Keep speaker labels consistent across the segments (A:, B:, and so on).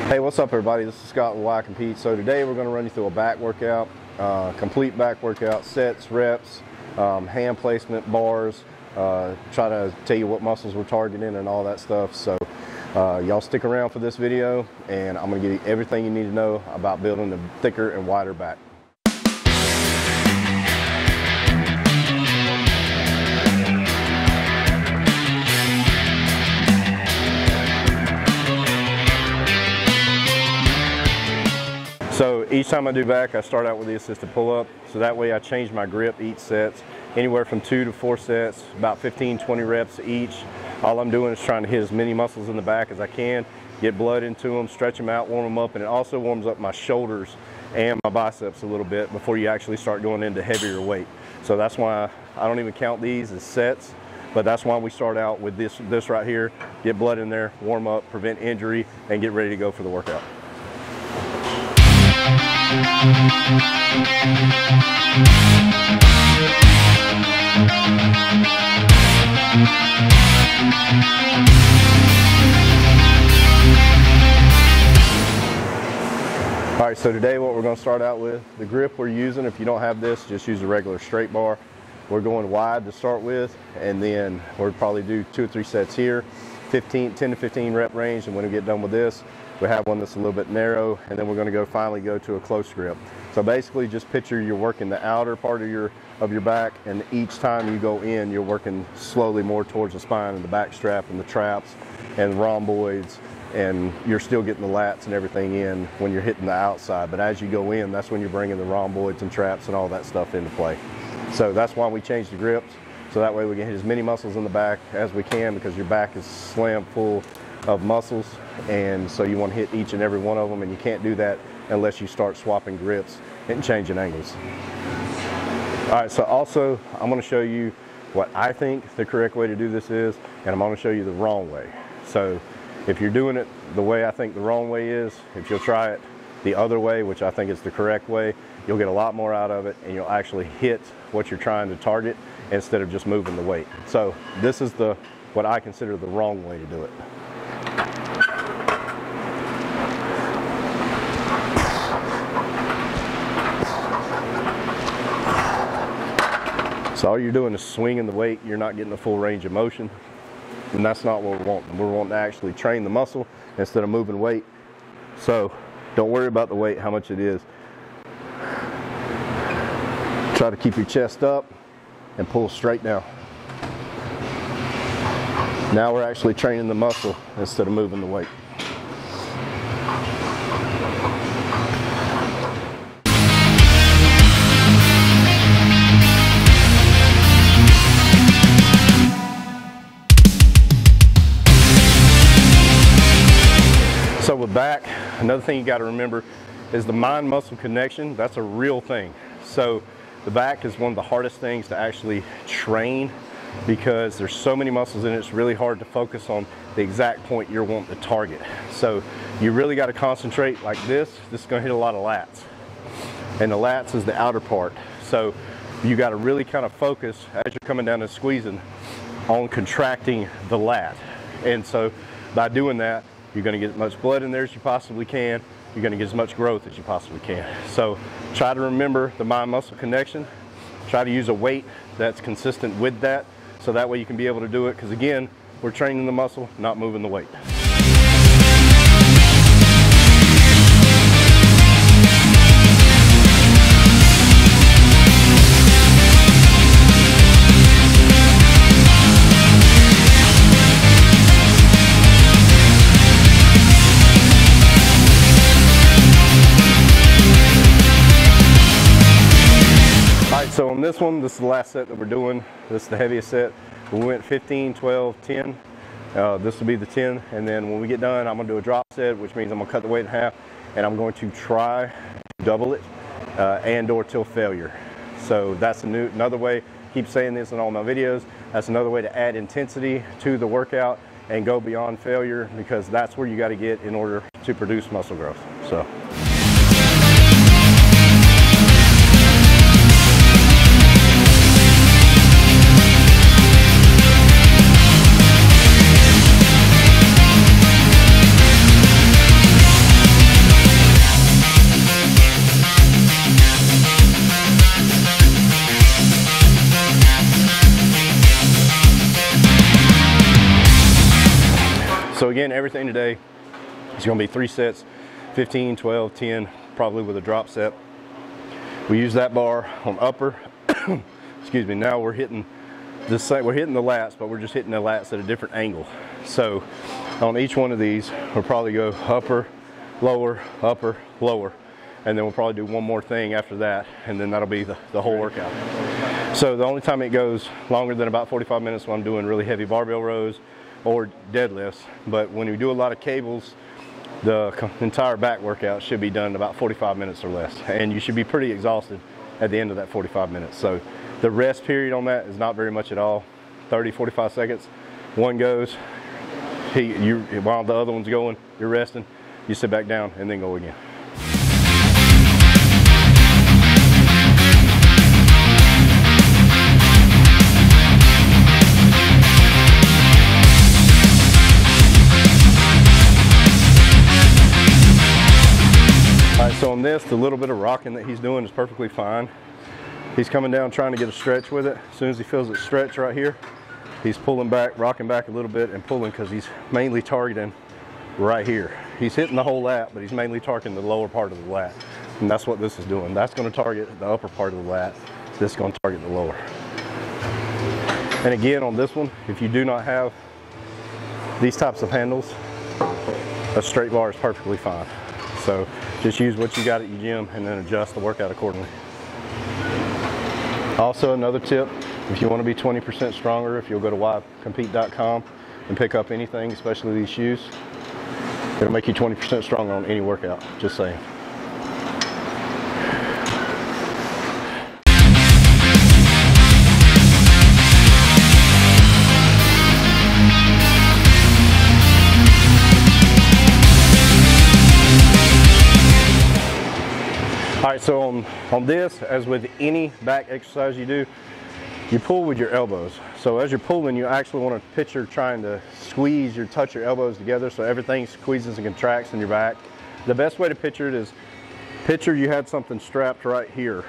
A: Hey, what's up everybody? This is Scott with yicompete. So today we're going to run you through a back workout, complete back workout, sets, reps, hand placement, bars, try to tell you what muscles we're targeting and all that stuff. So y'all stick around for this video and I'm going to give you everything you need to know about building a thicker and wider back. So each time I do back, I start out with the assisted pull-up. So that way I change my grip each set, anywhere from 2 to 4 sets, about 15-20 reps each. All I'm doing is trying to hit as many muscles in the back as I can, get blood into them, stretch them out, warm them up, and it also warms up my shoulders and my biceps a little bit before you actually start going into heavier weight. So that's why I don't even count these as sets, but that's why we start out with this right here, get blood in there, warm up, prevent injury, and get ready to go for the workout. All right, so today what we're going to start out with, the grip we're using, if you don't have this, just use a regular straight bar. We're going wide to start with, and then we'll probably do 2 or 3 sets here, 10 to 15 rep range, and when we get done with this, we have one that's a little bit narrow, and then we're going to finally go to a close grip. So basically just picture you're working the outer part of your back, and each time you go in, you're working slowly more towards the spine and the back strap and the traps and the rhomboids, and you're still getting the lats and everything in when you're hitting the outside. But as you go in, that's when you're bringing the rhomboids and traps and all that stuff into play. So that's why we changed the grips, so that way we can hit as many muscles in the back as we can, because your back is slammed full of muscles, and so you want to hit each and every one of them, and you can't do that unless you start swapping grips and changing angles. All right, so also I'm going to show you what I think the correct way to do this is, and I'm going to show you the wrong way. So if you're doing it the way I think the wrong way is, if you'll try it the other way, which I think is the correct way, you'll get a lot more out of it, and you'll actually hit what you're trying to target instead of just moving the weight. So this is what I consider the wrong way to do it. So all you're doing is swinging the weight. You're not getting the full range of motion, and that's not what we're wanting. We're wanting to actually train the muscle instead of moving weight. So don't worry about the weight, how much it is. Try to keep your chest up and pull straight down. Now we're actually training the muscle instead of moving the weight. So with back, another thing you got to remember is the mind-muscle connection. That's a real thing. So the back is one of the hardest things to actually train, because there's so many muscles in it, it's really hard to focus on the exact point you're wanting to target. So you really got to concentrate like this. This is going to hit a lot of lats, and the lats is the outer part. So you got to really kind of focus as you're coming down and squeezing on contracting the lat. And so by doing that, you're going to get as much blood in there as you possibly can. You're going to get as much growth as you possibly can. So try to remember the mind-muscle connection. Try to use a weight that's consistent with that, so that way you can be able to do it, because again, we're training the muscle, not moving the weight. So on this one, this is the last set that we're doing. This is the heaviest set. We went 15, 12, 10. This will be the 10. And then when we get done, I'm gonna do a drop set, which means I'm gonna cut the weight in half, and I'm going to try to double it and/or till failure. So that's another way, keep saying this in all my videos, that's another way to add intensity to the workout and go beyond failure, because that's where you gotta get in order to produce muscle growth. So. again, everything today is going to be 3 sets, 15, 12, 10, probably with a drop set. We use that bar on upper. Excuse me. Now we're hitting the lats, but we're just hitting the lats at a different angle. So on each one of these, we'll probably go upper, lower, and then we'll probably do one more thing after that, and then that'll be the whole workout. So the only time it goes longer than about 45 minutes when I'm doing really heavy barbell rows or deadlifts, but when we do a lot of cables, the entire back workout should be done in about 45 minutes or less, and you should be pretty exhausted at the end of that 45 minutes. So the rest period on that is not very much at all. 30, 45 seconds. One goes, while the other one's going, you're resting, you sit back down and then go again. So on this, the little bit of rocking that he's doing is perfectly fine. He's coming down trying to get a stretch with it. As soon as he feels it stretch right here, he's pulling back, rocking back a little bit and pulling, because he's mainly targeting right here. He's hitting the whole lat, but he's mainly targeting the lower part of the lat. And that's what this is doing. That's going to target the upper part of the lat. This is going to target the lower. And again, on this one, if you do not have these types of handles, a straight bar is perfectly fine. So just use what you got at your gym and then adjust the workout accordingly. Also, another tip, if you want to be 20% stronger, if you'll go to yicompete.com and pick up anything, especially these shoes, it'll make you 20% stronger on any workout, just saying. All right, so on this, as with any back exercise you do, you pull with your elbows. So as you're pulling, you actually want to picture trying to squeeze or touch your elbows together so everything squeezes and contracts in your back. The best way to picture it is, picture you had something strapped right here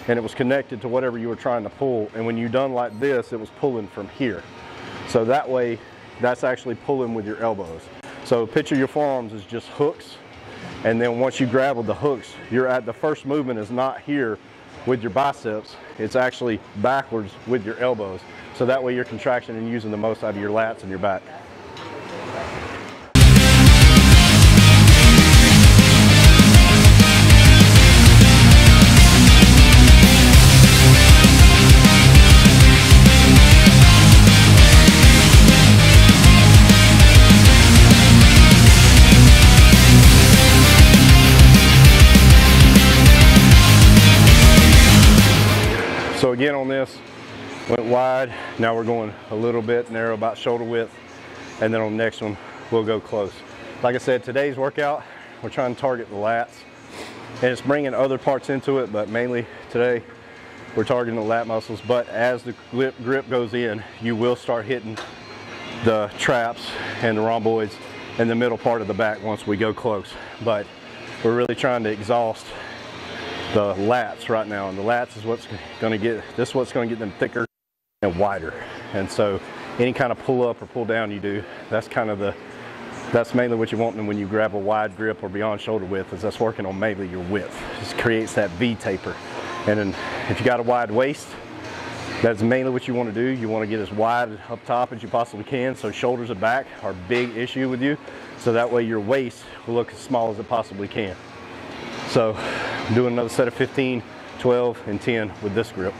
A: and it was connected to whatever you were trying to pull, and when you done like this, it was pulling from here. So that way, that's actually pulling with your elbows. So picture your forearms as just hooks. And then once you grab with the hooks, you're at the first movement is not here with your biceps, it's actually backwards with your elbows. So that way you're contracting and using the most out of your lats and your back. So again, on this, went wide, now we're going a little bit narrow, about shoulder width, and then on the next one, we'll go close. Like I said, today's workout, we're trying to target the lats, and it's bringing other parts into it, but mainly today, we're targeting the lat muscles. But as the grip goes in, you will start hitting the traps and the rhomboids in the middle part of the back once we go close. But we're really trying to exhaust the lats right now, and the lats is what's going to get them thicker and wider. And so any kind of pull up or pull down you do, that's mainly what you want when you grab a wide grip or beyond shoulder width, is that's working on mainly your width. Just creates that V taper. And then if you got a wide waist, that's mainly what you want to do. You want to get as wide up top as you possibly can, so shoulders and back are a big issue with you, so that way your waist will look as small as it possibly can. So I'm doing another set of 15, 12, and 10 with this grip.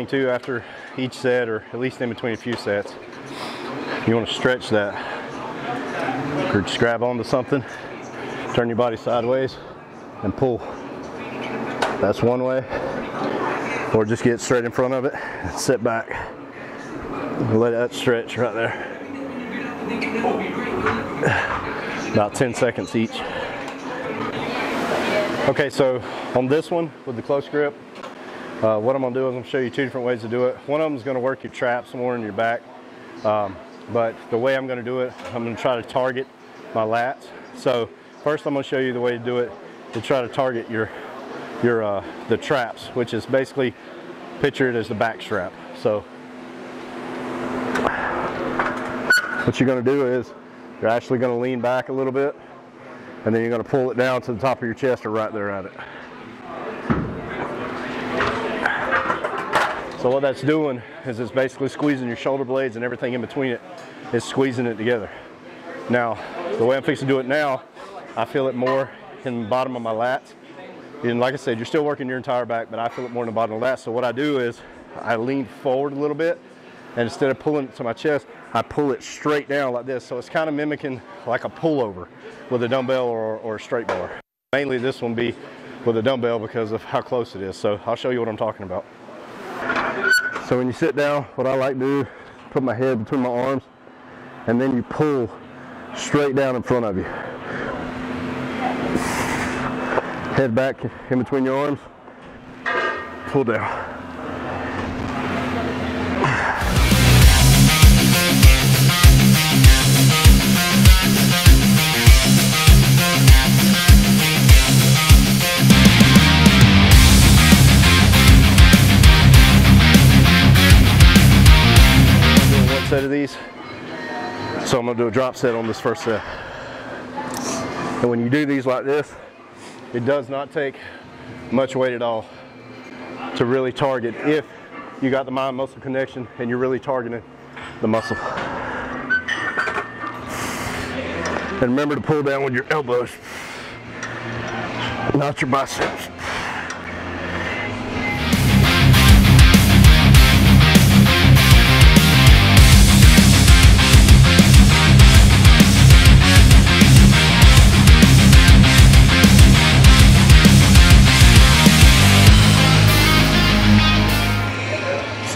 A: thing too, after each set, or at least in between a few sets, you want to stretch that. Or just grab onto something, turn your body sideways, and pull. That's one way. Or just get straight in front of it and sit back. And let that stretch right there. About 10 seconds each. Okay, so on this one with the close grip, what I'm gonna do is I'm gonna show you two different ways to do it. One of them is gonna work your traps more in your back, but the way I'm gonna do it, I'm gonna try to target my lats. So first I'm gonna show you the way to do it to try to target the traps, which is basically, picture it as the back strap. So what you're gonna do is you're actually gonna lean back a little bit, and then you're gonna pull it down to the top of your chest or right there at it. So what that's doing is it's basically squeezing your shoulder blades and everything in between it is squeezing it together. Now, the way I'm fixing to do it now, I feel it more in the bottom of my lats. And like I said, you're still working your entire back, but I feel it more in the bottom of the lats. So what I do is I lean forward a little bit, and instead of pulling it to my chest, I pull it straight down like this. So it's kind of mimicking like a pullover with a dumbbell or a straight bar. Mainly this one be with a dumbbell because of how close it is. So I'll show you what I'm talking about. So when you sit down, what I like to do, put my head between my arms, and then you pull straight down in front of you. Head back in between your arms, pull down. Set of these, so I'm going to do a drop set on this first set. And when you do these like this, it does not take much weight at all to really target, if you got the mind muscle connection and you're really targeting the muscle. And remember to pull down with your elbows, not your biceps.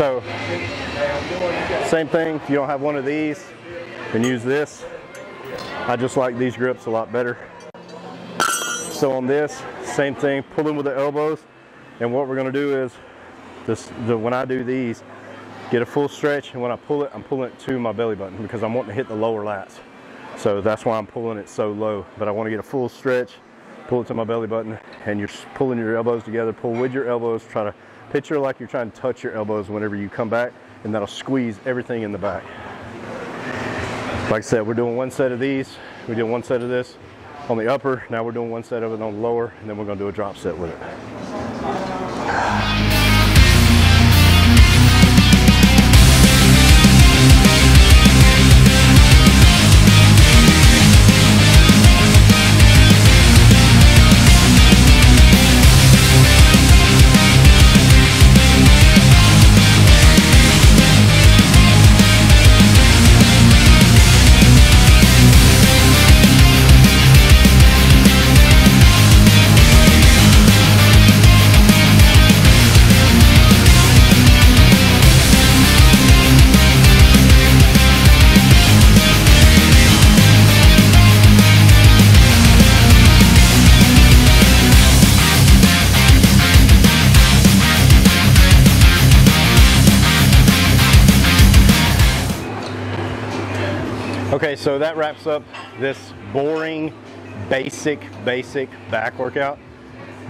A: So, same thing, if you don't have one of these, then use this. I just like these grips a lot better. So on this, same thing, pull in with the elbows, and what we're gonna do is, when I do these, get a full stretch, and when I pull it, I'm pulling it to my belly button because I'm wanting to hit the lower lats. So that's why I'm pulling it so low, but I wanna get a full stretch, pull it to my belly button, and you're pulling your elbows together, pull with your elbows, try to picture like you're trying to touch your elbows whenever you come back, and that'll squeeze everything in the back. Like I said, we're doing one set of these, we did one set of this on the upper, now we're doing one set of it on the lower, and then we're gonna do a drop set with it. Okay, so that wraps up this boring, basic back workout.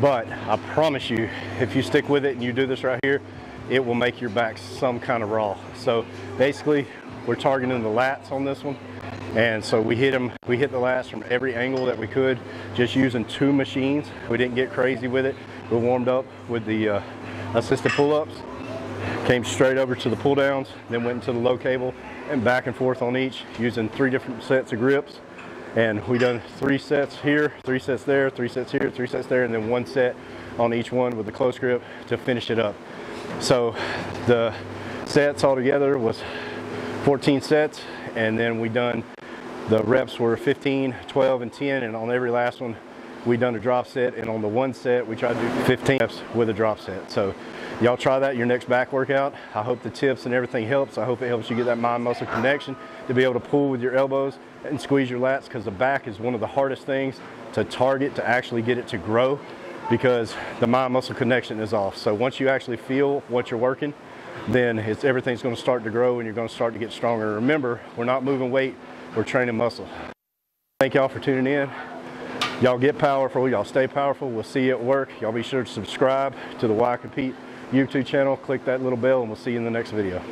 A: But I promise you, if you stick with it and you do this right here, it will make your back some kind of raw. So basically, we're targeting the lats on this one. And so we hit the lats from every angle that we could, just using 2 machines. We didn't get crazy with it. We warmed up with the assisted pull-ups, came straight over to the pull downs, then went into the low cable and back and forth on each, using 3 different sets of grips. And we done 3 sets here, 3 sets there, 3 sets here, 3 sets there, and then 1 set on each one with the close grip to finish it up. So the sets altogether was 14 sets, and then we done, the reps were 15, 12, and 10, and on every last one we done a drop set, and on the one set we tried to do 15 reps with a drop set. So y'all try that your next back workout. I hope the tips and everything helps. I hope it helps you get that mind-muscle connection to be able to pull with your elbows and squeeze your lats, because the back is one of the hardest things to target, to actually get it to grow, because the mind-muscle connection is off. So once you actually feel what you're working, then everything's going to start to grow and you're going to start to get stronger. Remember, we're not moving weight, we're training muscle. Thank y'all for tuning in. Y'all get powerful, y'all stay powerful. We'll see you at work. Y'all be sure to subscribe to the yicompete YouTube channel, click that little bell, and we'll see you in the next video.